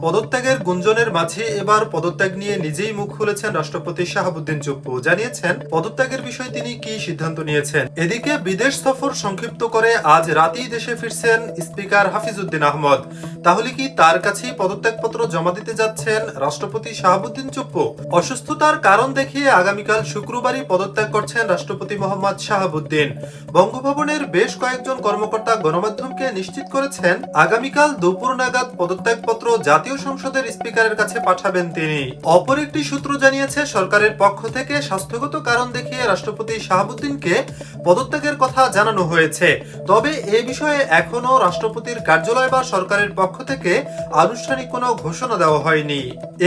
পদত্যাগের গুঞ্জনের মাঝে এবার পদত্যাগ নিয়ে নিজেই মুখ খুলেছেন রাষ্ট্রপতি শাহাবুদ্দিন চুপ্পু। জানিয়েছেন পদত্যাগের বিষয়ে তিনি কি সিদ্ধান্ত নিয়েছেন। এদিকে বিদেশ সফর সংক্ষিপ্ত করে আজ রাতেই দেশে ফিরছেন স্পিকার হাফিজউদ্দিন আহমদ। তাহলে কি তার কাছেই পদত্যাগপত্র জমা দিতে যাচ্ছেন রাষ্ট্রপতি শাহাবুদ্দিন চুপ্পু? অসুস্থতার কারণ দেখিয়ে আগামীকাল শুক্রবারই পদত্যাগ করছেন রাষ্ট্রপতি মোহাম্মদ শাহাবুদ্দিন। বঙ্গভবনের বেশ কয়েকজন কর্মকর্তা গণমাধ্যমকে নিশ্চিত করেছেন আগামীকাল দুপুর নাগাদ পদত্যাগপত্র জাতীয় সংসদের স্পিকারের কাছে পাঠাবেন তিনি। অপর একটি সূত্র জানিয়েছে সরকারের পক্ষ থেকে স্বাস্থ্যগত কারণ দেখিয়ে রাষ্ট্রপতি শাহাবুদ্দিনকে পদত্যাগের কথা জানানো হয়েছে। তবে এ বিষয়ে এখনো রাষ্ট্রপতির কার্যালয় বা সরকারের পক্ষ থেকে আনুষ্ঠানিক কোনো ঘোষণা দেওয়া হয়নি।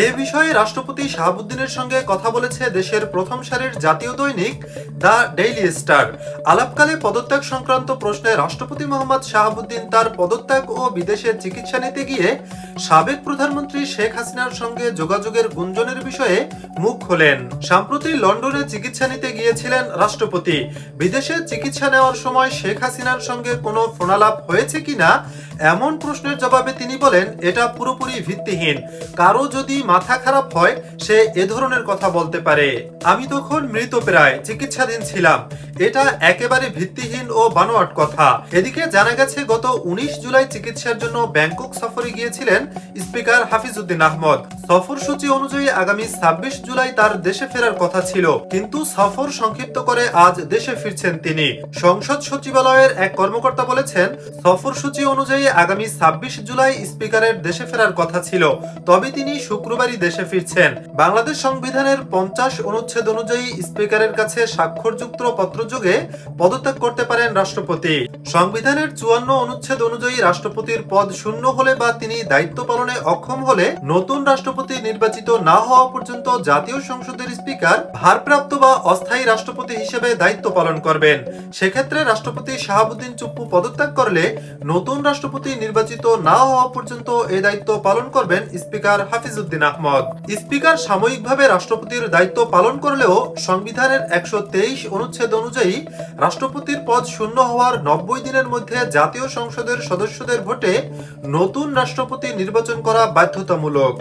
এ বিষয়ে রাষ্ট্রপতি শাহাবুদ্দিনের সঙ্গে কথা বলেছে দেশের প্রথম সারির জাতীয় দৈনিক দ্য ডেইলি স্টার। আলাপকালে পদত্যাগ সংক্রান্ত প্রশ্নে রাষ্ট্রপতি মোহাম্মদ শাহাবুদ্দিন তার পদত্যাগ ও বিদেশে চিকিৎসা নিতে গিয়ে সাবেক প্রধানমন্ত্রী শেখ হাসিনার সঙ্গে যোগাযোগের গুঞ্জনের বিষয়ে মুখ খোলেন। সম্প্রতি লন্ডনে চিকিৎসা নিতে গিয়েছিলেন রাষ্ট্রপতি। বিদেশে চিকিৎসা নেওয়ার সময় শেখ হাসিনার সঙ্গে কোনো ফোনালাপ হয়েছে কিনা এমন প্রশ্নের জবাবে তিনি বলেন, এটা পুরোপুরি ভিত্তিহীন। কারো যদি মাথা খারাপ হয় সে এ ধরনের কথা বলতে পারে। আমি তখন মৃতপ্রায় চিকিৎসাধীন ছিলাম। এটা একেবারে ভিত্তিহীন ও বানোয়াট কথা। এদিকে জানা গেছে গত 19 জুলাই চিকিৎসার জন্য ব্যাংকক সফরে গিয়েছিলেন স্পিকার হাফিজউদ্দিন আহমদ। সফরসূচি অনুযায়ী আগামী 26 জুলাই তার দেশে ফেরার কথা ছিল, কিন্তু সফর সংক্ষিপ্ত করে আজ দেশে ফিরছেন তিনি। সংসদ সচিবালয়ের এক কর্মকর্তা বলেছেন, সফরসূচি অনুযায়ী আগামী 26 জুলাই স্পিকারের দেশে ফেরার কথা ছিল, তবে তিনি শুক্রবারই দেশে ফিরছেন। বাংলাদেশ সংবিধানের 50 অনুচ্ছেদ অনুযায়ী স্পিকারের কাছে স্বাক্ষরযুক্ত পত্রযোগে পদত্যাগ করতে পারেন রাষ্ট্রপতি। সংবিধানের 54 অনুচ্ছেদ অনুযায়ী রাষ্ট্রপতির পদ শূন্য হলে বা তিনি দায়িত্ব পালনে অক্ষম হলে নতুন রাষ্ট্রপতি নির্বাচিত না হওয়া পর্যন্ত জাতীয় সংসদের স্পিকার ভারপ্রাপ্ত বা অস্থায়ী রাষ্ট্রপতি হিসেবে দায়িত্ব পালন করবেন। সেক্ষেত্রে রাষ্ট্রপতি শাহাবুদ্দিন চুপ্পু পদত্যাগ করলে নতুন রাষ্ট্রপতি নির্বাচিত না হওয়া পর্যন্ত এই দায়িত্ব পালন করবেন স্পিকার হাফিজউদ্দিন আহমদ। স্পিকার সাময়িকভাবে রাষ্ট্রপতির দায়িত্ব পালন করলেও সংবিধানের 123 অনুচ্ছেদ অনুযায়ী রাষ্ট্রপতির পদ শূন্য হওয়ার 90 দিনের মধ্যে জাতীয় সংসদের সদস্যদের ভোটে নতুন রাষ্ট্রপতি নির্বাচন করা বাধ্যতামূলক।